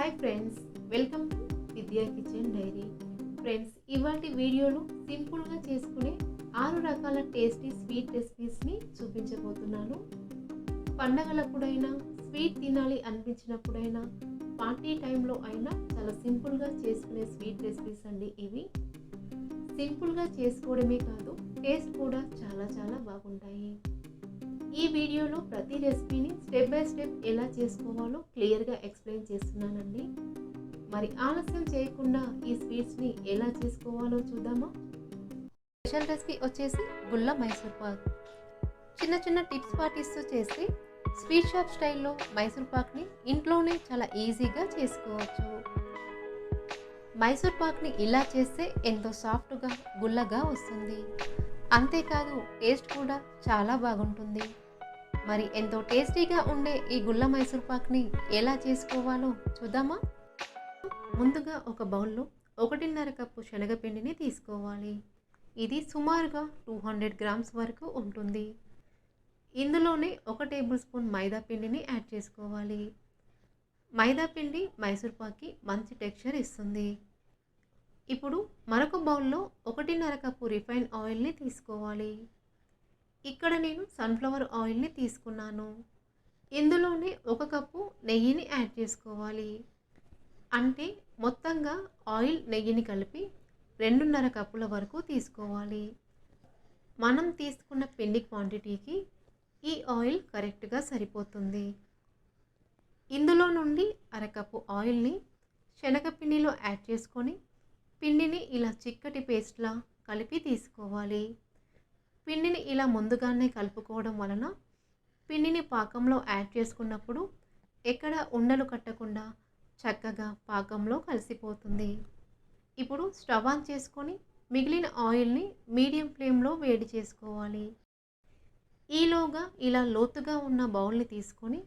Hi friends, welcome to విద్యా kitchen dairy. Friends, ఇవాటి వీడియోలో సింపుల్గా చేసుకునే 6 రకాల టేస్టీ స్వీట్ రెసిపీస్ని చూపించబోతున్నాను. పండగలప్పుడైనా, స్వీట్ తినాలి అనిపించినప్పుడైనా, పార్టీ టైంలో అయినా చాలా సింపుల్గా చేసుకునే స్వీట్ రెసిపీస్ అండి ఇవి. సింపుల్గా చేసుకోవడమే కాదు, టేస్ట్ కూడా చాలా చాలా బాగుంటాయి. ఈ వీడియోలో ప్రతి రెసిపీని స్టెప్ బై స్టెప్ ఎలా చేసుకోవాలో క్లియర్గా ఎక్స్ప్లెయిన్ చేస్తున్నానండి. మరి ఆలస్యం చేయకుండా ఈ స్వీట్స్ని ఎలా చేసుకోవాలో చూద్దామా. స్పెషల్ రెసిపీ వచ్చేసి గుల్ల మైసూర్ పాక్. చిన్న చిన్న టిప్స్ పాటిస్తూ చేస్తే స్వీట్ షాప్ స్టైల్లో మైసూర్ పాక్ని ఇంట్లోనే చాలా ఈజీగా చేసుకోవచ్చు. మైసూర్ పాక్ని ఇలా చేస్తే ఎంతో సాఫ్ట్గా గుల్లగా వస్తుంది. అంతేకాదు టేస్ట్ కూడా చాలా బాగుంటుంది. మరి ఎంతో టేస్టీగా ఉండే ఈ గుల్ల మైసూర్ పాక్ని ఎలా చేసుకోవాలో చూద్దామా. ముందుగా ఒక బౌల్లో 1.5 కప్పు శనగపిండిని తీసుకోవాలి. ఇది సుమారుగా 200 గ్రామ్స్ వరకు ఉంటుంది. ఇందులోనే 1 టేబుల్ స్పూన్ మైదా పిండిని యాడ్ చేసుకోవాలి. మైదా పిండి మైసూర్ పాక్కి మంచి టెక్స్చర్ ఇస్తుంది. ఇప్పుడు మరొక బౌల్లో 1.5 కప్పు రిఫైన్ ఆయిల్ని తీసుకోవాలి. ఇక్కడ నేను సన్ఫ్లవర్ ఆయిల్ని తీసుకున్నాను. ఇందులోనే 1 కప్పు నెయ్యిని యాడ్ చేసుకోవాలి. అంటే మొత్తంగా ఆయిల్ నెయ్యిని కలిపి 2.5 కప్పుల వరకు తీసుకోవాలి. మనం తీసుకున్న పిండి క్వాంటిటీకి ఈ ఆయిల్ కరెక్ట్గా సరిపోతుంది. ఇందులో నుండి 1/2 కప్పు ఆయిల్ని శనగపిండిలో యాడ్ చేసుకొని పిండిని ఇలా చిక్కటి పేస్ట్లా కలిపి తీసుకోవాలి. పిండిని ఇలా ముందుగానే కలుపుకోవడం వలన పిండిని పాకంలో యాడ్ చేసుకున్నప్పుడు ఎక్కడ ఉండలు కట్టకుండా చక్కగా పాకంలో కలిసిపోతుంది. ఇప్పుడు స్టవ్ ఆన్ చేసుకొని మిగిలిన ఆయిల్ని మీడియం ఫ్లేమ్లో వేడి చేసుకోవాలి. ఈలోగా ఇలా లోతుగా ఉన్న బౌల్ని తీసుకొని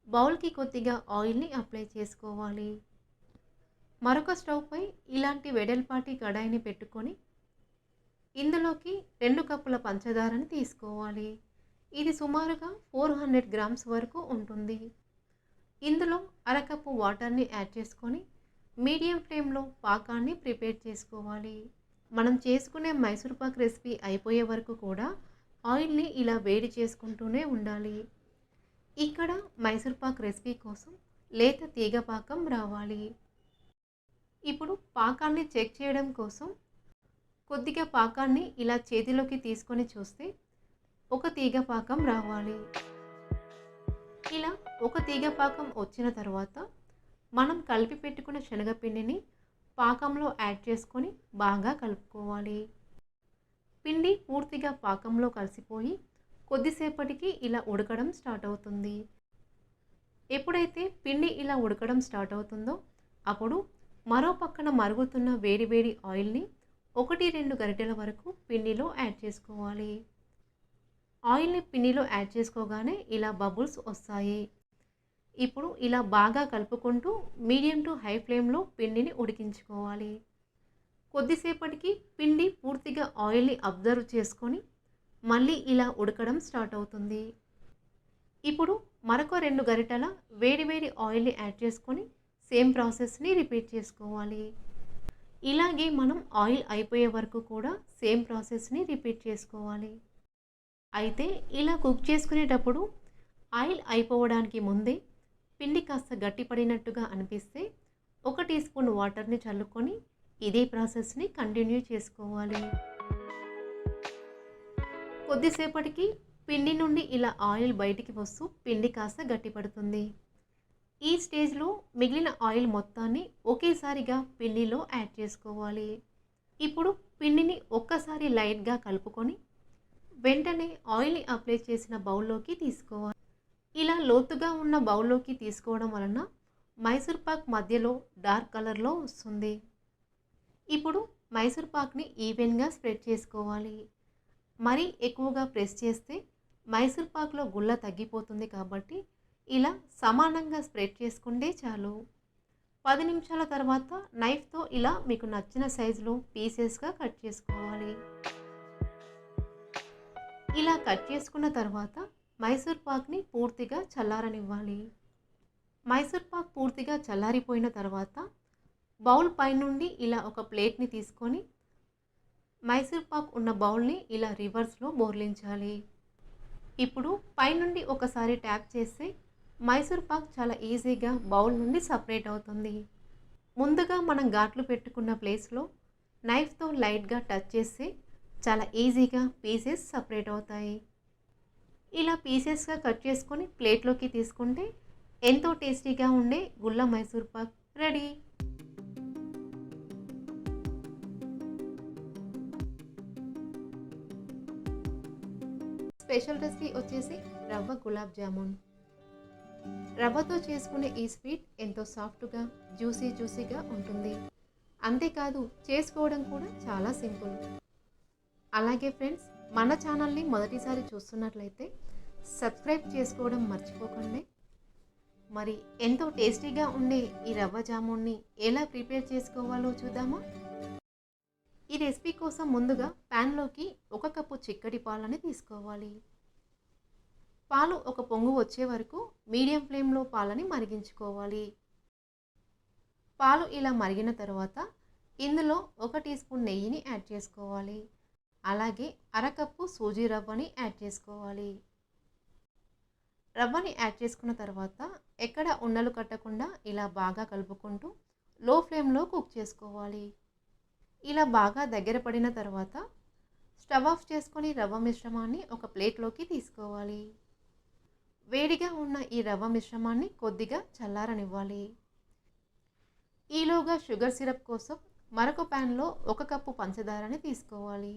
బౌల్కి కొద్దిగా ఆయిల్ని అప్లై చేసుకోవాలి. మరొక స్టవ్పై ఇలాంటి వెడల్పాటి కడాయిని పెట్టుకొని ఇందులోకి 2 కప్పుల పంచదారని తీసుకోవాలి. ఇది సుమారుగా 400 గ్రామ్స్ వరకు ఉంటుంది. ఇందులో 1/2 కప్పు వాటర్ని యాడ్ చేసుకొని మీడియం ఫ్లేమ్లో పాకాన్ని ప్రిపేర్ చేసుకోవాలి. మనం చేసుకునే మైసూర్ పాక్ రెసిపీ అయిపోయే వరకు కూడా ఆయిల్ని ఇలా వేడి చేసుకుంటూనే ఉండాలి. ఇక్కడ మైసూర్ పాక్ రెసిపీ కోసం లేత తీగ పాకం రావాలి. ఇప్పుడు పాకాన్ని చెక్ చేయడం కోసం కొద్దిగా పాకాన్ని ఇలా చేతిలోకి తీసుకొని చూస్తే ఒక తీగ పాకం రావాలి. ఇలా ఒక తీగ పాకం వచ్చిన తర్వాత మనం కలిపి పెట్టుకున్న శనగపిండిని పాకంలో యాడ్ చేసుకొని బాగా కలుపుకోవాలి. పిండి పూర్తిగా పాకంలో కలిసిపోయి కొద్దిసేపటికి ఇలా ఉడకడం స్టార్ట్ అవుతుంది. ఎప్పుడైతే పిండి ఇలా ఉడకడం స్టార్ట్ అవుతుందో అప్పుడు మరో పక్కన మరుగుతున్న వేడి ఆయిల్ని 1-2 గరిటెల వరకు పిండిలో యాడ్ చేసుకోవాలి. ఆయిల్ని పిండిలో యాడ్ చేసుకోగానే ఇలా బబుల్స్ వస్తాయి. ఇప్పుడు ఇలా బాగా కలుపుకుంటూ మీడియం టు హై ఫ్లేమ్లో పిండిని ఉడికించుకోవాలి. కొద్దిసేపటికి పిండి పూర్తిగా ఆయిల్ని అబ్జర్వ్ చేసుకొని మళ్ళీ ఇలా ఉడకడం స్టార్ట్ అవుతుంది. ఇప్పుడు మరొక 2 గరిటెల వేడి ఆయిల్ని యాడ్ చేసుకొని సేమ్ ప్రాసెస్ని రిపీట్ చేసుకోవాలి. ఇలాగే మనం ఆయిల్ అయిపోయే వరకు కూడా సేమ్ ప్రాసెస్ని రిపీట్ చేసుకోవాలి. అయితే ఇలా కుక్ చేసుకునేటప్పుడు ఆయిల్ అయిపోవడానికి ముందే పిండి కాస్త గట్టిపడినట్టుగా అనిపిస్తే 1 టీ స్పూన్ వాటర్ని చల్లుకొని ఇదే ప్రాసెస్ని కంటిన్యూ చేసుకోవాలి. కొద్దిసేపటికి పిండి నుండి ఇలా ఆయిల్ బయటికి వస్తూ పిండి కాస్త గట్టిపడుతుంది. ఈ స్టేజ్లో మిగిలిన ఆయిల్ మొత్తాన్ని ఒకేసారిగా పిండిలో యాడ్ చేసుకోవాలి. ఇప్పుడు పిండిని ఒక్కసారి లైట్గా కలుపుకొని వెంటనే ఆయిల్ని అప్లై చేసిన బౌల్లోకి తీసుకోవాలి. ఇలా లోతుగా ఉన్న బౌల్లోకి తీసుకోవడం వలన మైసూర్ పాక్ మధ్యలో డార్క్ కలర్లో వస్తుంది. ఇప్పుడు మైసూర్ పాక్ని ఈవెన్గా స్ప్రెడ్ చేసుకోవాలి. మరీ ఎక్కువగా ప్రెస్ చేస్తే మైసూర్ పాక్లో గుల్ల తగ్గిపోతుంది కాబట్టి ఇలా సమానంగా స్ప్రెడ్ చేసుకుంటే చాలు. 10 నిమిషాల తర్వాత నైఫ్తో ఇలా మీకు నచ్చిన సైజులో పీసెస్గా కట్ చేసుకోవాలి. ఇలా కట్ చేసుకున్న తర్వాత మైసూర్ పాక్ని పూర్తిగా చల్లారనివ్వాలి. మైసూర్ పాక్ పూర్తిగా చల్లారిపోయిన తర్వాత బౌల్ పైనుండి ఇలా ఒక ప్లేట్ని తీసుకొని మైసూర్ పాక్ ఉన్న బౌల్ని ఇలా రివర్స్లో బోర్లించాలి. ఇప్పుడు పైనుండి ఒకసారి ట్యాప్ చేస్తే మైసూర్ పాక్ చాలా ఈజీగా బౌల్ నుండి సపరేట్ అవుతుంది. ముందుగా మనం ఘాట్లు పెట్టుకున్న ప్లేస్లో నైఫ్తో లైట్గా టచ్ చేస్తే చాలా ఈజీగా పీసెస్ సపరేట్ అవుతాయి. ఇలా పీసెస్గా కట్ చేసుకొని ప్లేట్లోకి తీసుకుంటే ఎంతో టేస్టీగా ఉండే గుల్ల Mysore Pak ready. Special recipe వచ్చేసి రవ్వ గులాబ్ జామున్. రవ్వతో చేసుకునే ఈ స్వీట్ ఎంతో సాఫ్ట్గా జ్యూసీగా ఉంటుంది. అంతేకాదు చేసుకోవడం కూడా చాలా సింపుల్. అలాగే ఫ్రెండ్స్, మన ఛానల్ని మొదటిసారి చూస్తున్నట్లయితే సబ్స్క్రైబ్ చేసుకోవడం మర్చిపోకండి. మరి ఎంతో టేస్టీగా ఉండే ఈ రవ్వ జామున్ని ఎలా ప్రిపేర్ చేసుకోవాలో చూద్దామా? ఈ రెసిపీ కోసం ముందుగా ప్యాన్లోకి 1 కప్పు చిక్కటి పాలని తీసుకోవాలి. పాలు ఒక పొంగు వచ్చే వరకు మీడియం ఫ్లేమ్లో పాలని మరిగించుకోవాలి. పాలు ఇలా మరిగిన తర్వాత ఇందులో 1 టీ స్పూన్ నెయ్యిని యాడ్ చేసుకోవాలి. అలాగే అరకప్పు సూజీ రవ్వని యాడ్ చేసుకోవాలి. రవ్వని యాడ్ చేసుకున్న తర్వాత ఎక్కడ ఉండలు కట్టకుండా ఇలా బాగా కలుపుకుంటూ లో ఫ్లేమ్లో కుక్ చేసుకోవాలి. ఇలా బాగా దగ్గర పడిన తర్వాత స్టవ్ ఆఫ్ చేసుకొని రవ్వ మిశ్రమాన్ని ఒక ప్లేట్లోకి తీసుకోవాలి. వేడిగా ఉన్న ఈ రవ్వ మిశ్రమాన్ని కొద్దిగా చల్లారనివ్వాలి. ఈలోగా షుగర్ సిరప్ కోసం మరొక ప్యాన్లో 1 కప్పు పంచదారని తీసుకోవాలి.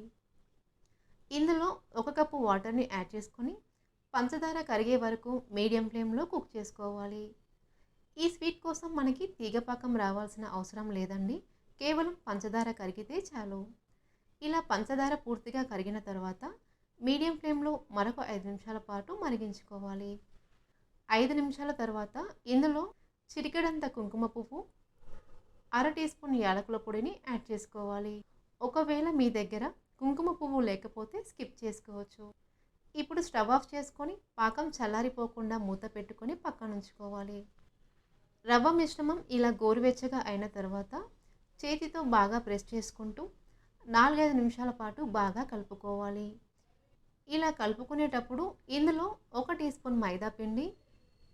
ఇందులో 1 కప్పు వాటర్ని యాడ్ చేసుకొని పంచదార కరిగే వరకు మీడియం ఫ్లేమ్లో కుక్ చేసుకోవాలి. ఈ స్వీట్ కోసం మనకి తీగపాకం రావాల్సిన అవసరం లేదండి, కేవలం పంచదార కరిగితే చాలు. ఇలా పంచదార పూర్తిగా కరిగిన తర్వాత మీడియం ఫ్లేమ్లో మరొక 5 నిమిషాల పాటు మరిగించుకోవాలి. 5 నిమిషాల తర్వాత ఇందులో చిటికెడంత కుంకుమ పువ్వు, అర టీ స్పూన్ యాలకుల పొడిని యాడ్ చేసుకోవాలి. ఒకవేళ మీ దగ్గర కుంకుమ పువ్వు లేకపోతే స్కిప్ చేసుకోవచ్చు. ఇప్పుడు స్టవ్ ఆఫ్ చేసుకొని పాకం చల్లారిపోకుండా మూత పెట్టుకొని పక్కన ఉంచుకోవాలి. రవ్వ మిశ్రమం ఇలా గోరువెచ్చగా అయిన తర్వాత చేతితో బాగా ప్రెస్ చేసుకుంటూ 4-5 నిమిషాల పాటు బాగా కలుపుకోవాలి. ఇలా కలుపుకునేటప్పుడు ఇందులో 1 టీ స్పూన్ మైదా పిండి,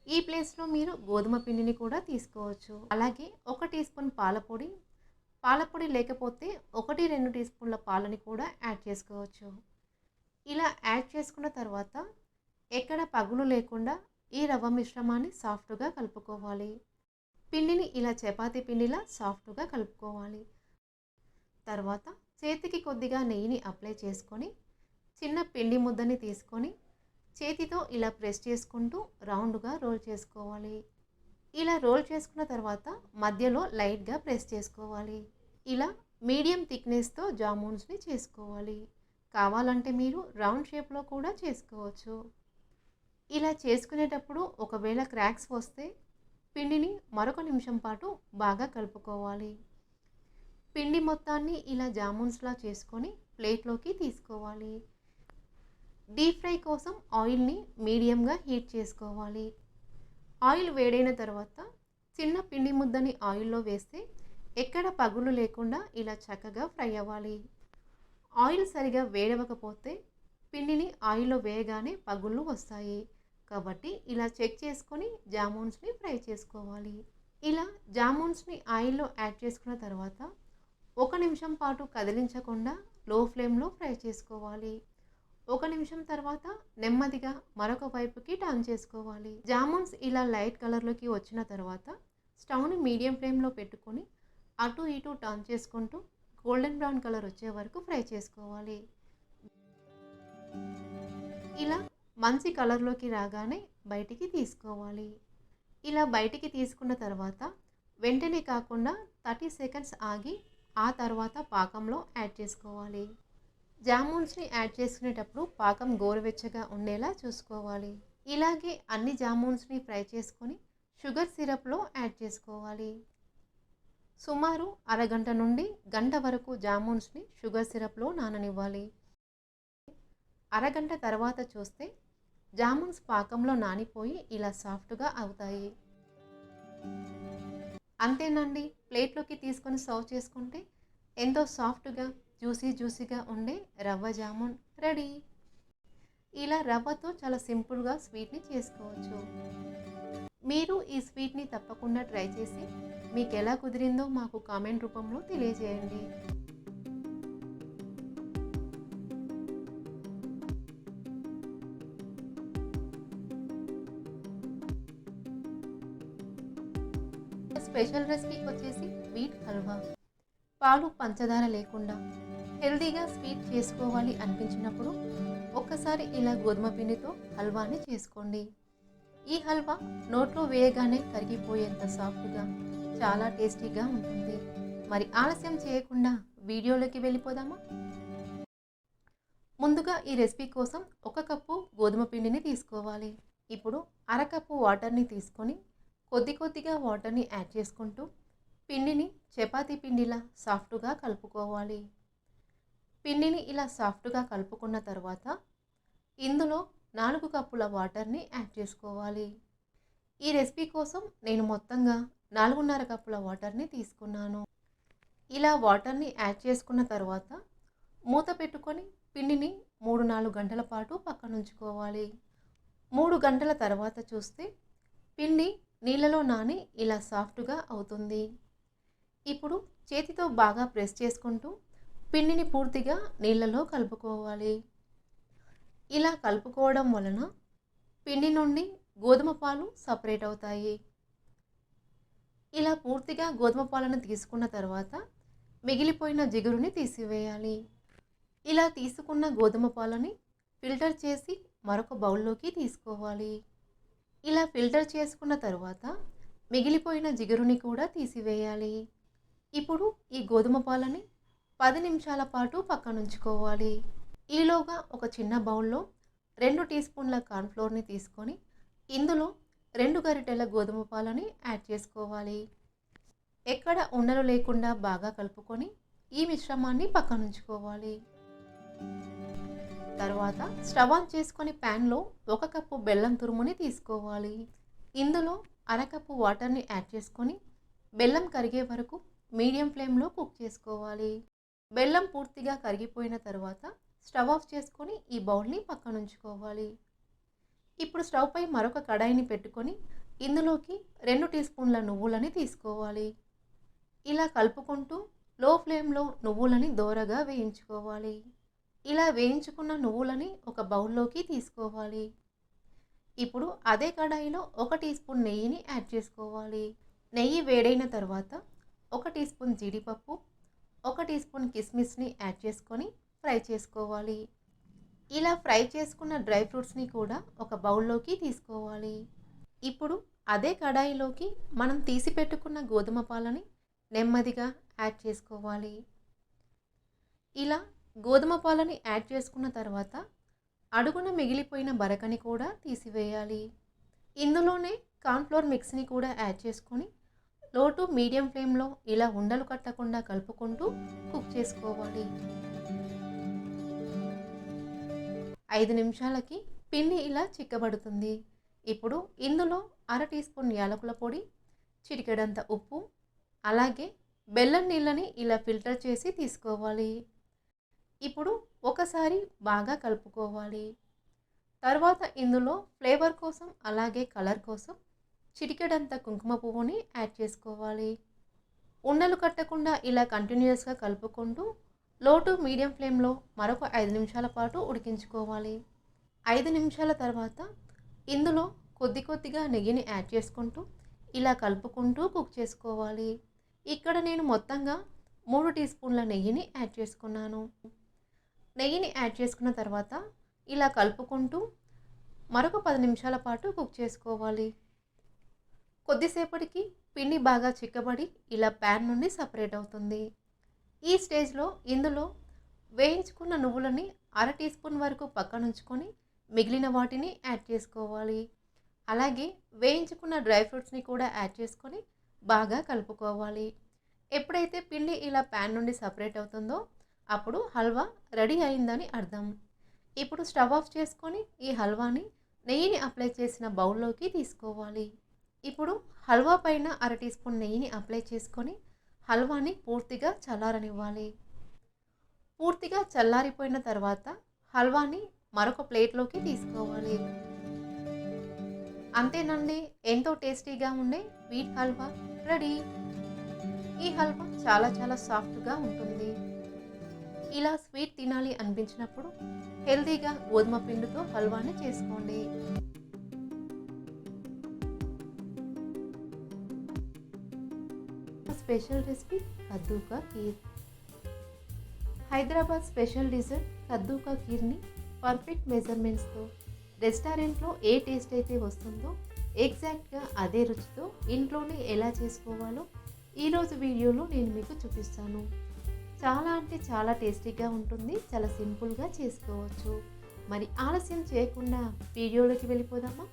ఈ ప్లేస్లో మీరు గోధుమ పిండిని కూడా తీసుకోవచ్చు. అలాగే 1 టీ స్పూన్ పాలపొడి లేకపోతే 1-2 టీ స్పూన్ల పాలని కూడా యాడ్ చేసుకోవచ్చు. ఇలా యాడ్ చేసుకున్న తర్వాత ఎక్కడ పగులు లేకుండా ఈ రవ్వ మిశ్రమాన్ని సాఫ్ట్గా కలుపుకోవాలి. పిండిని ఇలా చపాతీ పిండిలా సాఫ్ట్గా కలుపుకోవాలి. తర్వాత చేతికి కొద్దిగా నెయ్యిని అప్లై చేసుకొని చిన్న పిండి ముద్దని తీసుకొని చేతితో ఇలా ప్రెస్ చేసుకుంటూ రౌండ్గా రోల్ చేసుకోవాలి. ఇలా రోల్ చేసుకున్న తర్వాత మధ్యలో లైట్గా ప్రెస్ చేసుకోవాలి. ఇలా మీడియం థిక్నెస్తో జామున్స్ని చేసుకోవాలి. కావాలంటే మీరు రౌండ్ షేప్లో కూడా చేసుకోవచ్చు. ఇలా చేసుకునేటప్పుడు ఒకవేళ క్రాక్స్ వస్తే పిండిని మరొక నిమిషం పాటు బాగా కలుపుకోవాలి. పిండి మొత్తాన్ని ఇలా జామున్స్లా చేసుకొని ప్లేట్లోకి తీసుకోవాలి. డీప్ ఫ్రై కోసం ఆయిల్ని మీడియంగా హీట్ చేసుకోవాలి. ఆయిల్ వేడైన తర్వాత చిన్న పిండి ముద్దని ఆయిల్లో వేస్తే ఎక్కడ పగులు లేకుండా ఇలా చక్కగా ఫ్రై అవ్వాలి. ఆయిల్ సరిగా వేడవకపోతే పిండిని ఆయిల్లో వేయగానే పగుళ్ళు వస్తాయి. కాబట్టి ఇలా చెక్ చేసుకొని జామున్స్ని ఫ్రై చేసుకోవాలి. ఇలా జామున్స్ని ఆయిల్లో యాడ్ చేసుకున్న తర్వాత 1 నిమిషం పాటు కదిలించకుండా లో ఫ్లేమ్లో ఫ్రై చేసుకోవాలి. 1 నిమిషం తర్వాత నెమ్మదిగా మరొక వైపుకి టర్న్ చేసుకోవాలి. జామున్స్ ఇలా లైట్ కలర్లోకి వచ్చిన తర్వాత స్టవ్ని మీడియం ఫ్లేమ్లో పెట్టుకొని అటు ఇటు టర్న్ చేసుకుంటూ గోల్డెన్ బ్రౌన్ కలర్ వచ్చే వరకు ఫ్రై చేసుకోవాలి. ఇలా మంచి కలర్లోకి రాగానే బయటికి తీసుకోవాలి. ఇలా బయటికి తీసుకున్న తర్వాత వెంటనే కాకుండా 30 సెకండ్స్ ఆగి ఆ తర్వాత పాకంలో యాడ్ చేసుకోవాలి. జామున్స్ని యాడ్ చేసుకునేటప్పుడు పాకం గోరువెచ్చగా ఉండేలా చూసుకోవాలి. ఇలాగే అన్ని జామున్స్ని ఫ్రై చేసుకొని షుగర్ సిరప్లో యాడ్ చేసుకోవాలి. సుమారు అరగంట నుండి గంట వరకు జామున్స్ని షుగర్ సిరప్లో నాననివ్వాలి. అరగంట తర్వాత చూస్తే జామున్స్ పాకంలో నానిపోయి ఇలా సాఫ్ట్గా అవుతాయి. అంతేనండి. ప్లేట్‌లోకి తీసుకొని సర్వ్ చేసుకుంటే ఎంతో సాఫ్ట్‌గా, జ్యూసీగా ఉండే రవ్వ జామున్ రెడీ. ఇలా రవ్వతో చాలా సింపుల్‌గా స్వీట్‌ని చేసుకోవచ్చు. మీరు ఈ స్వీట్‌ని తప్పకుండా ట్రై చేసి మీకెలా కుదిరిందో మాకు కామెంట్ రూపంలో తెలియజేయండి. స్పెషల్ రెసిపీ వచ్చేసి వీట్ హల్వా. పాలు, పంచదార లేకుండా హెల్తీగా స్వీట్ చేసుకోవాలి అనిపించినప్పుడు ఒక్కసారి ఇలా గోధుమ పిండితో హల్వాని చేసుకోండి. ఈ హల్వా నోట్లో వేయగానే కరిగిపోయేంత సాఫ్ట్‌గా, చాలా టేస్టీగా ఉంటుంది. మరి ఆలస్యం చేయకుండా వీడియోలోకి వెళ్ళిపోదామా? ముందుగా ఈ రెసిపీ కోసం 1 కప్పు గోధుమ పిండిని తీసుకోవాలి. ఇప్పుడు అరకప్పు వాటర్‌ని తీసుకొని కొద్దిగా వాటర్‌ని యాడ్ చేసుకుంటూ పిండిని చపాతీ పిండిలా సాఫ్ట్‌గా కలుపుకోవాలి. పిండిని ఇలా సాఫ్ట్‌గా కలుపుకున్న తర్వాత ఇందులో 4 కప్పుల వాటర్‌ని యాడ్ చేసుకోవాలి. ఈ రెసిపీ కోసం నేను మొత్తంగా 4.5 కప్పుల వాటర్‌ని తీసుకున్నాను. ఇలా వాటర్‌ని యాడ్ చేసుకున్న తర్వాత మూత పెట్టుకొని పిండిని 3-4 గంటల పాటు పక్కనుంచుకోవాలి. 3 గంటల తర్వాత చూస్తే పిండి నీళ్ళలో నాని ఇలా సాఫ్ట్‌గా అవుతుంది. ఇప్పుడు చేతితో బాగా ప్రెస్ చేసుకుంటూ పిండిని పూర్తిగా నీళ్ళలో కలుపుకోవాలి. ఇలా కలుపుకోవడం వలన పిండి నుండి గోధుమ పాలు సపరేట్ అవుతాయి. ఇలా పూర్తిగా గోధుమ పాలను తీసుకున్న తర్వాత మిగిలిపోయిన జిగురుని తీసివేయాలి. ఇలా తీసుకున్న గోధుమ పాలని ఫిల్టర్ చేసి మరొక బౌల్లోకి తీసుకోవాలి. ఇలా ఫిల్టర్ చేసుకున్న తర్వాత మిగిలిపోయిన జిగురుని కూడా తీసివేయాలి. ఇప్పుడు ఈ గోధుమ పాలని 10 నిమిషాల పాటు పక్కనుంచుకోవాలి. ఈలోగా ఒక చిన్న బౌల్లో 2 టీ స్పూన్ల కార్న్‌ఫ్లోర్‌ని తీసుకొని ఇందులో 2 గరిటెల గోధుమ పాలని యాడ్ చేసుకోవాలి. ఎక్కడ ఉండలు లేకుండా బాగా కలుపుకొని ఈ మిశ్రమాన్ని పక్కనుంచుకోవాలి. తర్వాత స్టవ్ ఆన్ చేసుకొని ప్యాన్లో 1 కప్పు బెల్లం తురుముని తీసుకోవాలి. ఇందులో అరకప్పు వాటర్‌ని యాడ్ చేసుకొని బెల్లం కరిగే వరకు మీడియం ఫ్లేమ్‌లో కుక్ చేసుకోవాలి. బెల్లం పూర్తిగా కరిగిపోయిన తర్వాత స్టవ్ ఆఫ్ చేసుకొని ఈ బౌల్ని పక్కనుంచుకోవాలి. ఇప్పుడు స్టవ్ పై మరొక కడాయిని పెట్టుకొని ఇందులోకి 2 టీ స్పూన్ల నువ్వులని తీసుకోవాలి. ఇలా కలుపుకుంటూ లో ఫ్లేమ్లో నువ్వులని దోరగా వేయించుకోవాలి. ఇలా వేయించుకున్న నువ్వులని ఒక బౌల్లోకి తీసుకోవాలి. ఇప్పుడు అదే కడాయిలో 1 టీ స్పూన్ నెయ్యిని యాడ్ చేసుకోవాలి. నెయ్యి వేడైన తర్వాత 1 టీ స్పూన్ జీడిపప్పు, 1 టీ స్పూన్ కిస్మిస్ని యాడ్ చేసుకొని ఫ్రై చేసుకోవాలి. ఇలా ఫ్రై చేసుకున్న డ్రై ఫ్రూట్స్ని కూడా ఒక బౌల్లోకి తీసుకోవాలి. ఇప్పుడు అదే కడాయిలోకి మనం తీసి పెట్టుకున్న గోధుమ పాలని నెమ్మదిగా యాడ్ చేసుకోవాలి. ఇలా గోధుమ పాలని యాడ్ చేసుకున్న తర్వాత అడుగున మిగిలిపోయిన బరకని కూడా తీసివేయాలి. ఇందులోనే కార్న్‌ఫ్లోర్ మిక్స్ని కూడా యాడ్ చేసుకొని లో టు మీడియం ఫ్లేమ్లో ఇలా ఉండలు కట్టకుండా కలుపుకుంటూ కుక్ చేసుకోవాలి. 5 నిమిషాలకి పిండి ఇలా చిక్కబడుతుంది. ఇప్పుడు ఇందులో అర టీ స్పూన్ యాలకుల పొడి, చిటికెడంత ఉప్పు, అలాగే బెల్లం నీళ్ళని ఇలా ఫిల్టర్ చేసి తీసుకోవాలి. ఇప్పుడు ఒకసారి బాగా కలుపుకోవాలి. తర్వాత ఇందులో ఫ్లేవర్ కోసం అలాగే కలర్ కోసం చిటికెడంత కుంకుమ పువ్వుని యాడ్ చేసుకోవాలి. ఉండలు కట్టకుండా ఇలా కంటిన్యూస్గా కలుపుకుంటూ లో టు మీడియం ఫ్లేమ్లో మరొక 5 నిమిషాల పాటు ఉడికించుకోవాలి. 5 నిమిషాల తర్వాత ఇందులో కొద్దిగా నెయ్యిని యాడ్ చేసుకుంటూ ఇలా కలుపుకుంటూ కుక్ చేసుకోవాలి. ఇక్కడ నేను మొత్తంగా 3 టీ స్పూన్ల నెయ్యిని యాడ్ చేసుకున్నాను. నెయ్యిని యాడ్ చేసుకున్న తర్వాత ఇలా కలుపుకుంటూ మరొక 10 నిమిషాల పాటు కుక్ చేసుకోవాలి. కొద్దిసేపటికి పిండి బాగా చిక్కబడి ఇలా ప్యాన్ నుండి సపరేట్ అవుతుంది. ఈ స్టేజ్లో ఇందులో వేయించుకున్న నువ్వులని అర టీ స్పూన్ వరకు పక్కనుంచుకొని మిగిలిన వాటిని యాడ్ చేసుకోవాలి. అలాగే వేయించుకున్న డ్రై ఫ్రూట్స్ని కూడా యాడ్ చేసుకొని బాగా కలుపుకోవాలి. ఎప్పుడైతే పిండి ఇలా ప్యాన్ నుండి సపరేట్ అవుతుందో అప్పుడు హల్వా రెడీ అయిందని అర్థం. ఇప్పుడు స్టవ్ ఆఫ్ చేసుకొని ఈ హల్వాని నెయ్యిని అప్లై చేసిన బౌల్లోకి తీసుకోవాలి. ఇప్పుడు హల్వా పైన అర టీ స్పూన్ నెయ్యిని అప్లై చేసుకొని హల్వాని పూర్తిగా చల్లారనివ్వాలి. పూర్తిగా చల్లారిపోయిన తర్వాత హల్వాని మరొక ప్లేట్లోకి తీసుకోవాలి. అంతేనండి, ఎంతో టేస్టీగా ఉండే వీట్ హల్వా రెడీ. ఈ హల్వా చాలా చాలా సాఫ్ట్గా ఉంటుంది. ఇలా స్వీట్ తినాలి అనిపించినప్పుడు హెల్తీగా గోధుమ పిండితో హల్వాని చేసుకోండి. స్పెషల్ రెసిపీ కద్దూ కా ఖీర్. హైదరాబాద్ స్పెషల్ డిజర్ట్ కద్దూ కా ఖీర్ని పర్ఫెక్ట్ మెజర్మెంట్స్తో రెస్టారెంట్లో ఏ టేస్ట్ అయితే వస్తుందో ఎగ్జాక్ట్గా అదే రుచితో ఇంట్లోనే ఎలా చేసుకోవాలో ఈరోజు వీడియోలో నేను మీకు చూపిస్తాను. చాలా అంటే చాలా టేస్టీగా ఉంటుంది, చాలా సింపుల్గా చేసుకోవచ్చు. మరి ఆలస్యం చేయకుండా వీడియోలోకి వెళ్ళిపోదామా?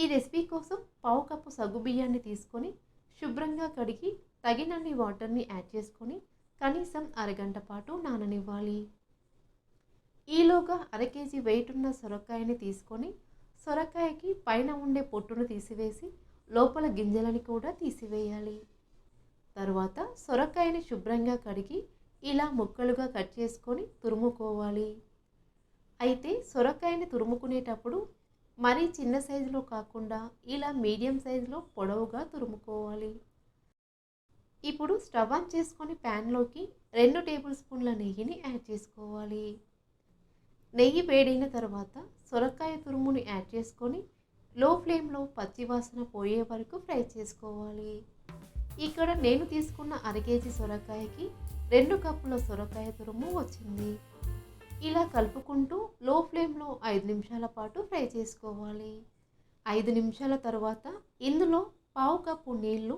ఈ రెసిపీ కోసం పావు కప్పు సగ్గు బియ్యాన్ని తీసుకొని శుభ్రంగా కడిగి తగినన్ని వాటర్ని యాడ్ చేసుకొని కనీసం అరగంట పాటు నాననివ్వాలి. ఈలోగా అర కేజీ వెయిట్ ఉన్న సొరకాయని తీసుకొని సొరకాయకి పైన ఉండే పొట్టును తీసివేసి లోపల గింజలని కూడా తీసివేయాలి. తర్వాత సొరకాయని శుభ్రంగా కడిగి ఇలా ముక్కలుగా కట్ చేసుకొని తురుముకోవాలి. అయితే సొరకాయని తురుముకునేటప్పుడు మరీ చిన్న సైజులో కాకుండా ఇలా మీడియం సైజులో పొడవుగా తురుముకోవాలి. ఇప్పుడు స్టవ్ ఆన్ చేసుకొని ప్యాన్లోకి 2 టేబుల్ స్పూన్ల నెయ్యిని యాడ్ చేసుకోవాలి. నెయ్యి వేడైన తర్వాత సొరకాయ తురుముని యాడ్ చేసుకొని లో ఫ్లేమ్లో పచ్చివాసన పోయే వరకు ఫ్రై చేసుకోవాలి. ఇక్కడ నేను తీసుకున్న అర కేజీ సొరకాయకి 2 కప్పుల సొరకాయ తురుము వచ్చింది. ఇలా కలుపుకుంటూ లో ఫ్లేమ్లో 5 నిమిషాల పాటు ఫ్రై చేసుకోవాలి. 5 నిమిషాల తర్వాత ఇందులో పావు కప్పు నీళ్లు,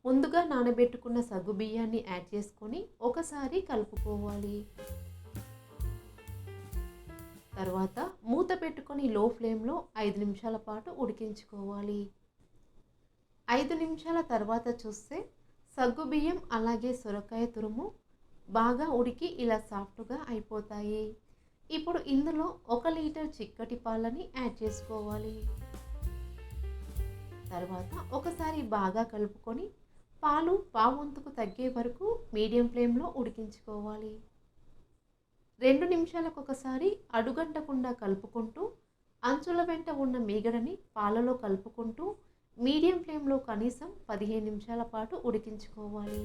ముందుగా నానబెట్టుకున్న సగ్గు బియ్యాన్ని యాడ్ చేసుకొని ఒకసారి కలుపుకోవాలి. తర్వాత మూత పెట్టుకొని లో ఫ్లేమ్లో 5 నిమిషాల పాటు ఉడికించుకోవాలి. 5 నిమిషాల తర్వాత చూస్తే సగ్గు బియ్యం అలాగే సొరకాయ తురుము బాగా ఉడికి ఇలా సాఫ్ట్గా అయిపోతాయి. ఇప్పుడు ఇందులో 1 లీటర్ చిక్కటి పాలని యాడ్ చేసుకోవాలి. తర్వాత ఒకసారి బాగా కలుపుకొని పాలు పావువంతుకు తగ్గే వరకు మీడియం ఫ్లేమ్లో ఉడికించుకోవాలి. 2 నిమిషాలకు ఒకసారి అడుగంటకుండా కలుపుకుంటూ అంచుల వెంట ఉన్న మీగడని పాలలో కలుపుకుంటూ మీడియం ఫ్లేమ్లో కనీసం 15 నిమిషాల పాటు ఉడికించుకోవాలి.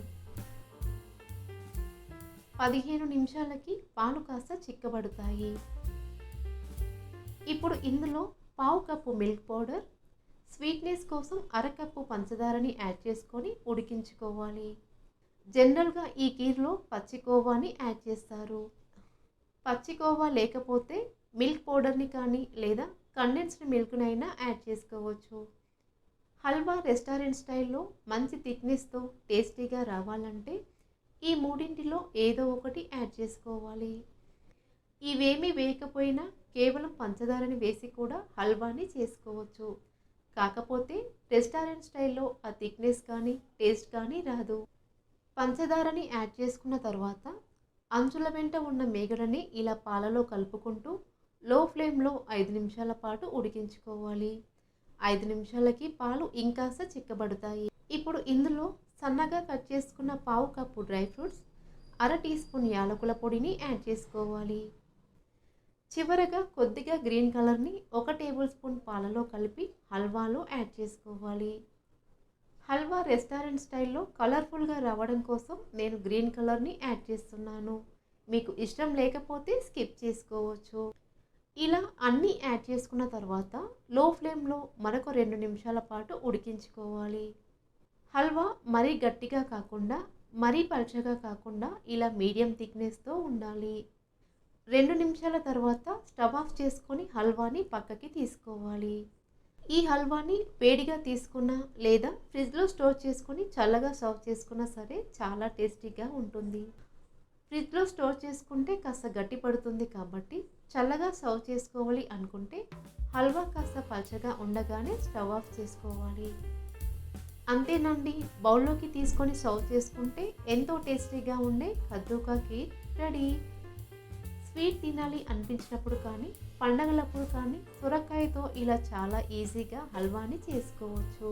15 నిమిషాలకి పాలు కాస్త చిక్కబడతాయి. ఇప్పుడు ఇందులో పావు కప్పు మిల్క్ పౌడర్, స్వీట్నెస్ కోసం అరకప్పు పంచదారని యాడ్ చేసుకొని ఉడికించుకోవాలి. జనరల్గా ఈ కీర్లో పచ్చికోవాని యాడ్ చేస్తారు. పచ్చికోవా లేకపోతే మిల్క్ పౌడర్ని కానీ లేదా కండెన్స్డ్ మిల్క్నైనా యాడ్ చేసుకోవచ్చు. హల్వా రెస్టారెంట్ స్టైల్లో మంచి థిక్నెస్తో టేస్టీగా రావాలంటే ఈ మూడింటిలో ఏదో ఒకటి యాడ్ చేసుకోవాలి. ఇవేమీ వేయకపోయినా కేవలం పంచదారని వేసి కూడా హల్వాని చేసుకోవచ్చు. కాకపోతే రెస్టారెంట్ స్టైల్లో ఆ థిక్నెస్ కానీ టేస్ట్ కానీ రాదు. పంచదారని యాడ్ చేసుకున్న తర్వాత అంచుల వెంట ఉన్న మేగడని ఇలా పాలలో కలుపుకుంటూ లో ఫ్లేమ్లో 5 నిమిషాల పాటు ఉడికించుకోవాలి. 5 నిమిషాలకి పాలు ఇంకాస్త చిక్కబడతాయి. ఇప్పుడు ఇందులో సన్నగా కట్ చేసుకున్న పావు కప్పు డ్రై ఫ్రూట్స్, అర టీ స్పూన్ యాలకుల పొడిని యాడ్ చేసుకోవాలి. చివరగా కొద్దిగా గ్రీన్ కలర్ని 1 టేబుల్ స్పూన్ పాలలో కలిపి హల్వాలో యాడ్ చేసుకోవాలి. హల్వా రెస్టారెంట్ స్టైల్లో కలర్ఫుల్గా రావడం కోసం నేను గ్రీన్ కలర్ని యాడ్ చేస్తున్నాను. మీకు ఇష్టం లేకపోతే స్కిప్ చేసుకోవచ్చు. ఇలా అన్నీ యాడ్ చేసుకున్న తర్వాత లో ఫ్లేమ్లో మరొక 2 నిమిషాల పాటు ఉడికించుకోవాలి. హల్వా మరీ గట్టిగా కాకుండా మరీ పల్చగా కాకుండా ఇలా మీడియం థిక్నెస్తో ఉండాలి. 2 నిమిషాల తర్వాత స్టవ్ ఆఫ్ చేసుకొని హల్వాని పక్కకి తీసుకోవాలి. ఈ హల్వాని వేడిగా తీసుకున్నా లేదా ఫ్రిడ్జ్లో స్టోర్ చేసుకొని చల్లగా సర్వ్ చేసుకున్నా సరే చాలా టేస్టీగా ఉంటుంది. ఫ్రిడ్జ్లో స్టోర్ చేసుకుంటే కాస్త గట్టి పడుతుంది కాబట్టి చల్లగా సర్వ్ చేసుకోవాలి అనుకుంటే హల్వా కాస్త పల్చగా ఉండగానే స్టవ్ ఆఫ్ చేసుకోవాలి. అంతేనండి, బౌల్లోకి తీసుకొని సర్వ్ చేసుకుంటే ఎంతో టేస్టీగా ఉండే కద్దూ కా ఖీర్ రెడీ. స్వీట్ తినాలి అనిపించినప్పుడు కానీ, పండగలప్పుడు కానీ సొరకాయతో ఇలా చాలా ఈజీగా హల్వాని చేసుకోవచ్చు.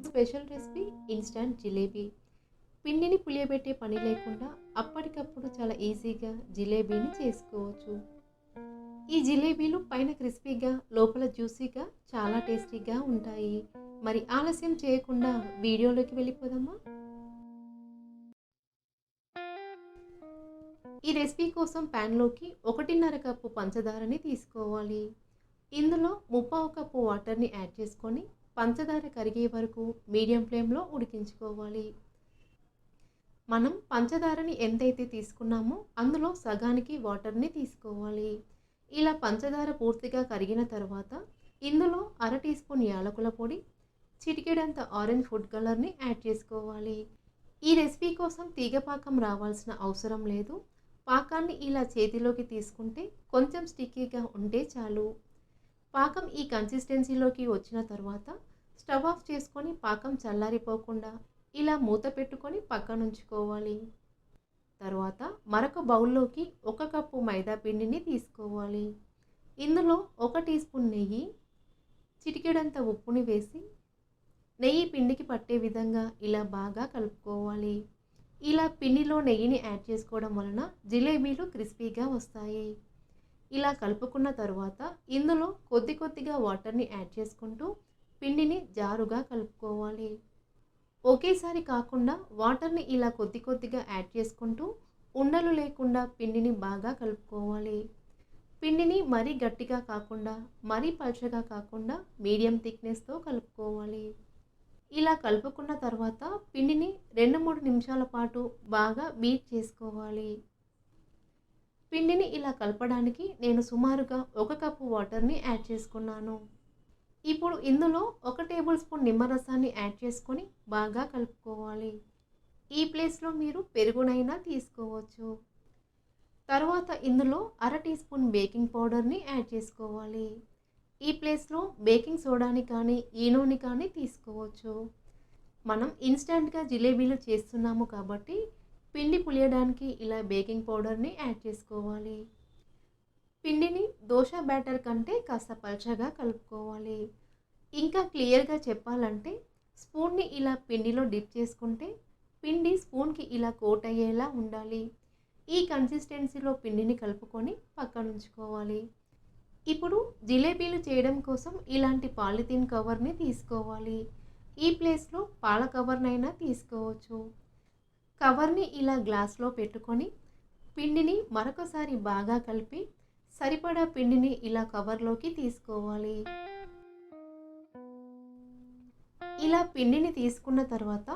Special recipe instant jalebi. పిండిని పులియబెట్టే పని లేకుండా అప్పటికప్పుడు చాలా ఈజీగా జిలేబీని చేసుకోవచ్చు. ఈ జిలేబీలు పైన క్రిస్పీగా, లోపల జ్యూసీగా చాలా టేస్టీగా ఉంటాయి. మరి ఆలస్యం చేయకుండా వీడియోలోకి వెళ్ళిపోదామా? ఈ రెసిపీ కోసం ప్యాన్లోకి 1.5 కప్పు పంచదారని తీసుకోవాలి. ఇందులో 1/4 కప్పు వాటర్ని యాడ్ చేసుకొని పంచదార కరిగే వరకు మీడియం ఫ్లేమ్లో ఉడికించుకోవాలి. మనం పంచదారని ఎంతైతే తీసుకున్నామో అందులో సగానికి వాటర్ని తీసుకోవాలి. ఇలా పంచదార పూర్తిగా కరిగిన తర్వాత ఇందులో 1/2 టీ స్పూన్ యాలకుల పొడి, చిటికెడంత ఆరెంజ్ ఫుడ్ కలర్ని యాడ్ చేసుకోవాలి. ఈ రెసిపీ కోసం తీగపాకం రావాల్సిన అవసరం లేదు. పాకాన్ని ఇలా చేతిలోకి తీసుకుంటే కొంచెం స్టిక్కీగా ఉంటే చాలు. పాకం ఈ కన్సిస్టెన్సీలోకి వచ్చిన తర్వాత స్టవ్ ఆఫ్ చేసుకొని పాకం చల్లారిపోకుండా ఇలా మూత పెట్టుకొని పక్కనుంచుకోవాలి. తర్వాత మరొక బౌల్లోకి 1 కప్పు మైదా పిండిని తీసుకోవాలి. ఇందులో 1 టీ స్పూన్ నెయ్యి, చిటికెడంత ఉప్పుని వేసి నెయ్యి పిండికి పట్టే విధంగా ఇలా బాగా కలుపుకోవాలి. ఇలా పిండిలో నెయ్యిని యాడ్ చేసుకోవడం వలన జిలేబీలు క్రిస్పీగా వస్తాయి. ఇలా కలుపుకున్న తర్వాత ఇందులో కొద్దిగా వాటర్ని యాడ్ చేసుకుంటూ పిండిని జారుగా కలుపుకోవాలి. ఒకేసారి కాకుండా వాటర్ని ఇలా కొద్దిగా యాడ్ చేసుకుంటూ ఉండలు లేకుండా పిండిని బాగా కలుపుకోవాలి. పిండిని మరీ గట్టిగా కాకుండా, మరీ పల్చగా కాకుండా మీడియం థిక్నెస్తో కలుపుకోవాలి. ఇలా కలుపుకున్న తర్వాత పిండిని 2-3 నిమిషాల పాటు బాగా బీట్ చేసుకోవాలి. పిండిని ఇలా కలపడానికి నేను సుమారుగా 1 కప్పు వాటర్ని యాడ్ చేసుకున్నాను. ఇప్పుడు ఇందులో 1 టేబుల్ స్పూన్ నిమ్మరసాన్ని యాడ్ చేసుకొని బాగా కలుపుకోవాలి. ఈ ప్లేస్లో మీరు పెరుగునైనా తీసుకోవచ్చు. తర్వాత ఇందులో 1/2 టీ స్పూన్ బేకింగ్ పౌడర్ని యాడ్ చేసుకోవాలి. ఈ ప్లేస్లో బేకింగ్ సోడాని కానీ, ఈనోని కానీ తీసుకోవచ్చు. మనం ఇన్స్టంట్గా జిలేబీలు చేస్తున్నాము కాబట్టి పిండి పులియడానికి ఇలా బేకింగ్ పౌడర్ని యాడ్ చేసుకోవాలి. పిండిని దోశ బ్యాటర్ కంటే కాస్త పల్చగా కలుపుకోవాలి. ఇంకా క్లియర్గా చెప్పాలంటే స్పూన్ని ఇలా పిండిలో డిప్ చేసుకుంటే పిండి స్పూన్కి ఇలా కోట్ అయ్యేలా ఉండాలి. ఈ కన్సిస్టెన్సీలో పిండిని కలుపుకొని పక్కనుంచుకోవాలి. ఇప్పుడు జిలేబీలు చేయడం కోసం ఇలాంటి పాలిథిన్ కవర్ని తీసుకోవాలి. ఈ ప్లేస్లో పాల కవర్నైనా తీసుకోవచ్చు. కవర్ని ఇలా గ్లాస్లో పెట్టుకొని పిండిని మరొకసారి బాగా కలిపి సరిపడా పిండిని ఇలా కవర్లోకి తీసుకోవాలి. ఇలా పిండిని తీసుకున్న తర్వాత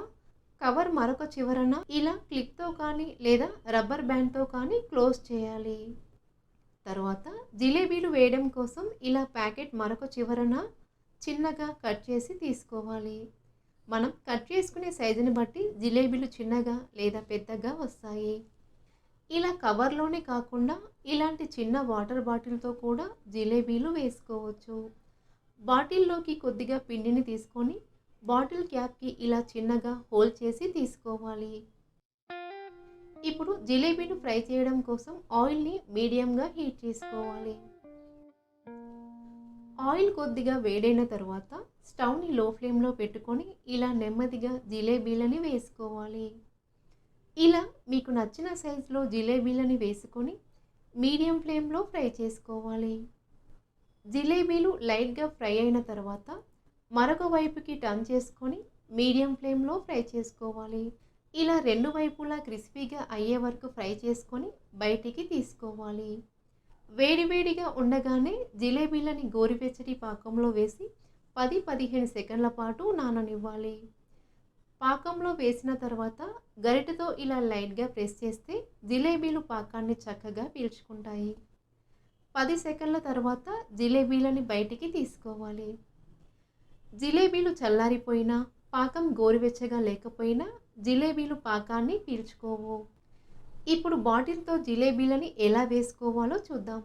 కవర్ మరొక చివరన ఇలా క్లిప్తో కానీ లేదా రబ్బర్ బ్యాండ్తో కానీ క్లోజ్ చేయాలి. తర్వాత జిలేబీలు వేయడం కోసం ఇలా ప్యాకెట్ మరొక చివరన చిన్నగా కట్ చేసి తీసుకోవాలి. మనం కట్ చేసుకునే సైజుని బట్టి జిలేబీలు చిన్నగా లేదా పెద్దగా వస్తాయి. ఇలా కవర్లోనే కాకుండా ఇలాంటి చిన్న వాటర్ బాటిల్తో కూడా జిలేబీలు వేసుకోవచ్చు. బాటిల్లోకి కొద్దిగా పిండిని తీసుకొని బాటిల్ క్యాప్కి ఇలా చిన్నగా హోల్ చేసి తీసుకోవాలి. ఇప్పుడు జిలేబీలు ఫ్రై చేయడం కోసం ఆయిల్ని మీడియంగా హీట్ చేసుకోవాలి. ఆయిల్ కొద్దిగా వేడైన తర్వాత స్టవ్ని లో ఫ్లేమ్లో పెట్టుకొని ఇలా నెమ్మదిగా జిలేబీలని వేసుకోవాలి. ఇలా మీకు నచ్చిన సైజులో జిలేబీలని వేసుకొని మీడియం ఫ్లేమ్లో ఫ్రై చేసుకోవాలి. జిలేబీలు లైట్గా ఫ్రై అయిన తర్వాత మరొక వైపుకి టర్న్ చేసుకొని మీడియం ఫ్లేమ్లో ఫ్రై చేసుకోవాలి. ఇలా 2 వైపులా క్రిస్పీగా అయ్యే వరకు ఫ్రై చేసుకొని బయటికి తీసుకోవాలి. వేడివేడిగా ఉండగానే జిలేబీలని గోరువెచ్చటి పాకంలో వేసి 10-15 సెకండ్ల పాటు నాననివ్వాలి. పాకంలో వేసిన తర్వాత గరిటెతో ఇలా లైట్గా ప్రెస్ చేస్తే జిలేబీలు పాకాన్ని చక్కగా పీల్చుకుంటాయి. 10 సెకండ్ల తర్వాత జిలేబీలని బయటికి తీసుకోవాలి. జిలేబీలు చల్లారిపోయినా, పాకం గోరువెచ్చగా లేకపోయినా జిలేబీలు పాకాన్ని పీల్చుకోవు. ఇప్పుడు బాటిల్తో జిలేబీలని ఎలా వేసుకోవాలో చూద్దాం.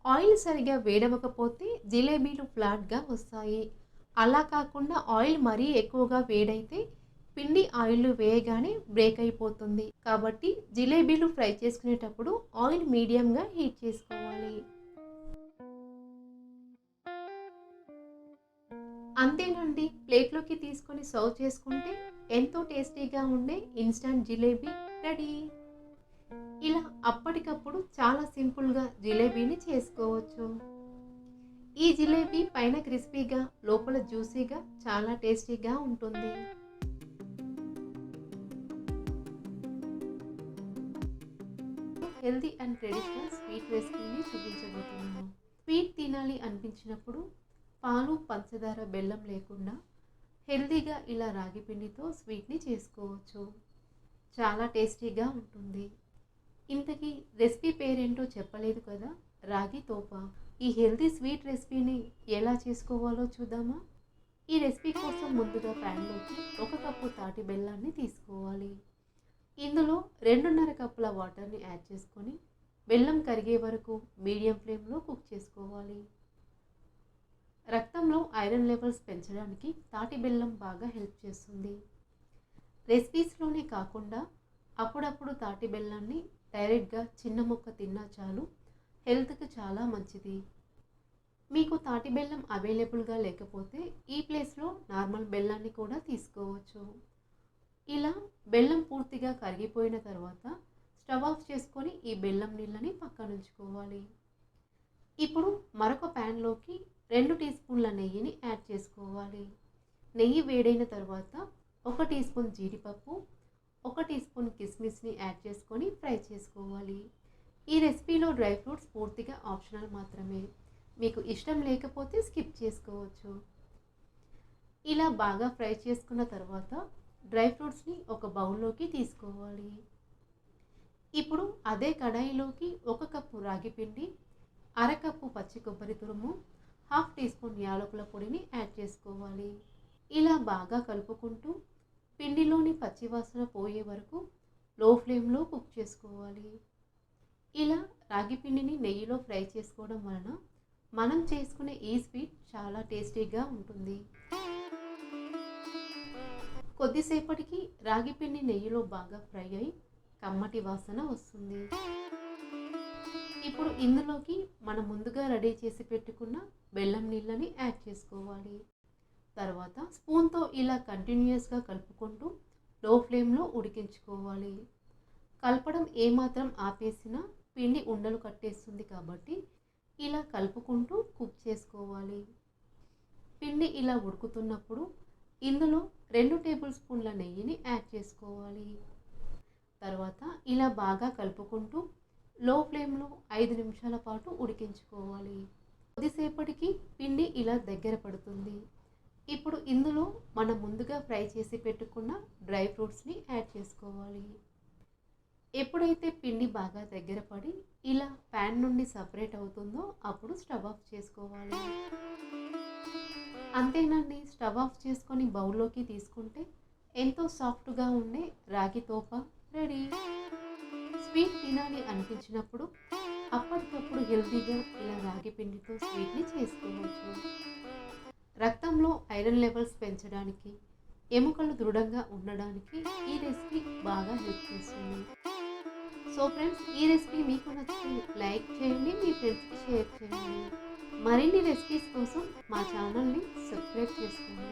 ఆయిల్ సరిగా వేడవకపోతే జిలేబీలు ఫ్లాట్గా వస్తాయి. అలా కాకుండా ఆయిల్ మరీ ఎక్కువగా వేడైతే పిండి ఆయిల్‌లో వేయగానే బ్రేక్ అయిపోతుంది. కాబట్టి జిలేబీలు ఫ్రై చేసుకునేటప్పుడు ఆయిల్ మీడియంగా హీట్ చేసుకోవాలి. అంతేనండి. ప్లేట్‌లోకి తీసుకొని సర్వ్ చేసుకుంటే ఎంతో టేస్టీగా ఉండే ఇన్‌స్టాంట్ జిలేబీ రెడీ. ఇలా అప్పటికప్పుడు చాలా సింపుల్‌గా జిలేబీని చేసుకోవచ్చు. ఈ జిలేబీ పైన క్రిస్పీగా, లోపల జ్యూసీగా చాలా టేస్టీగా ఉంటుంది. హెల్తీ అండ్ ట్రెడిషనల్ స్వీట్ రెసిపీని చూపించబోతున్నాను. స్వీట్ తినాలి అనిపించినప్పుడు పాలు, పంచదార, బెల్లం లేకుండా హెల్తీగా ఇలా రాగి పిండితో స్వీట్‌ని చేసుకోవచ్చు. చాలా టేస్టీగా ఉంటుంది. ఇంతకీ రెసిపీ పేరేంటో చెప్పలేదు కదా! రాగి తోప. ఈ హెల్తీ స్వీట్ రెసిపీని ఎలా చేసుకోవాలో చూద్దామా? ఈ రెసిపీ కోసం ముందుగా ప్యాన్‌లోకి 1 కప్పు తాటి బెల్లాన్ని తీసుకోవాలి. ఇందులో 2.5 కప్పుల వాటర్‌ని యాడ్ చేసుకొని బెల్లం కరిగే వరకు మీడియం ఫ్లేమ్‌లో కుక్ చేసుకోవాలి. రక్తంలో ఐరన్ లెవెల్స్ పెంచడానికి తాటి బెల్లం బాగా హెల్ప్ చేస్తుంది. రెసిపీస్‌లోనే కాకుండా అప్పుడప్పుడు తాటి బెల్లాన్ని డైరెక్ట్‌గా చిన్న ముక్క తిన్నా చాలు, హెల్త్‌కి చాలా మంచిది. మీకు తాటి బెల్లం అవైలబుల్‌గా లేకపోతే ఈ ప్లేస్‌లో నార్మల్ బెల్లాన్ని కూడా తీసుకోవచ్చు. ఇలా బెల్లం పూర్తిగా కరిగిపోయిన తర్వాత స్టవ్ ఆఫ్ చేసుకొని ఈ బెల్లం నీళ్ళని పక్కనుంచుకోవాలి. ఇప్పుడు మరొక ప్యాన్‌లోకి 2 టీ స్పూన్ల నెయ్యిని యాడ్ చేసుకోవాలి. నెయ్యి వేడైన తర్వాత 1 టీ స్పూన్ జీడిపప్పు, 1 టీ స్పూన్ కిస్మిస్‌ని యాడ్ చేసుకొని ఫ్రై చేసుకోవాలి. ఈ రెసిపీలో డ్రై ఫ్రూట్స్ పూర్తిగా ఆప్షనల్ మాత్రమే. మీకు ఇష్టం లేకపోతే స్కిప్ చేసుకోవచ్చు. ఇలా బాగా ఫ్రై చేసుకున్న తర్వాత డ్రై ఫ్రూట్స్‌ని ఒక బౌల్‌లోకి తీసుకోవాలి. ఇప్పుడు అదే కడాయిలోకి 1 కప్పు రాగి పిండి, అరకప్పు పచ్చి కొబ్బరి తురుము, 1/2 టీ స్పూన్ యాలకుల పొడిని యాడ్ చేసుకోవాలి. ఇలా బాగా కలుపుకుంటూ పిండిలోని పచ్చివాసన పోయే వరకు లో ఫ్లేమ్‌లో కుక్ చేసుకోవాలి. ఇలా రాగి పిండిని నెయ్యిలో ఫ్రై చేసుకోవడం వలన మనం చేసుకునే ఈ స్వీట్ చాలా టేస్టీగా ఉంటుంది. కొద్దిసేపటికి రాగి పిండి నెయ్యిలో బాగా ఫ్రై అయి కమ్మటి వాసన వస్తుంది. ఇప్పుడు ఇందులోకి మనం ముందుగా రెడీ చేసి పెట్టుకున్న బెల్లం నీళ్ళని యాడ్ చేసుకోవాలి. తర్వాత స్పూన్‌తో ఇలా కంటిన్యూయస్‌గా కలుపుకుంటూ లో ఫ్లేమ్‌లో ఉడికించుకోవాలి. కలపడం ఏమాత్రం ఆపేసినా పిండి ఉండలు కట్టేస్తుంది కాబట్టి ఇలా కలుపుకుంటూ కుక్ చేసుకోవాలి. పిండి ఇలా ఉడుకుతున్నప్పుడు ఇందులో 2 టేబుల్ స్పూన్ల నెయ్యిని యాడ్ చేసుకోవాలి. తర్వాత ఇలా బాగా కలుపుకుంటూ లో ఫ్లేమ్‌లో 5 నిమిషాల పాటు ఉడికించుకోవాలి. కొద్దిసేపటికి పిండి ఇలా దగ్గర పడుతుంది. ఇప్పుడు ఇందులో మనం ముందుగా ఫ్రై చేసి పెట్టుకున్న డ్రై ఫ్రూట్స్‌ని యాడ్ చేసుకోవాలి. ఎప్పుడైతే పిండి బాగా దగ్గర పడి ఇలా ప్యాన్ నుండి సపరేట్ అవుతుందో అప్పుడు స్టవ్ ఆఫ్ చేసుకోవాలి. అంతేనండి. స్టవ్ ఆఫ్ చేసుకొని బౌల్‌లోకి తీసుకుంటే ఎంతో సాఫ్ట్‌గా ఉండే రాగి తోప రెడీ. స్వీట్ తినాలి అనిపించినప్పుడు అప్పటికప్పుడు హెల్తీగా ఇలా రాగి పిండితో స్వీట్‌ని చేసుకోవచ్చు. రక్తంలో ఐరన్ లెవెల్స్ పెంచడానికి, ఎముకలు దృఢంగా ఉండడానికి ఈ రెసిపీ బాగా హెల్ప్ చేస్తుంది. సో ఫ్రెండ్స్, ఈ రెసిపీ మీకు నచ్చితే లైక్ చేయండి, మీ ఫ్రెండ్స్‌కి షేర్ చేయండి. మరిన్ని రెసిపీస్ కోసం మా ఛానల్‌ని సబ్స్క్రైబ్ చేసుకోండి.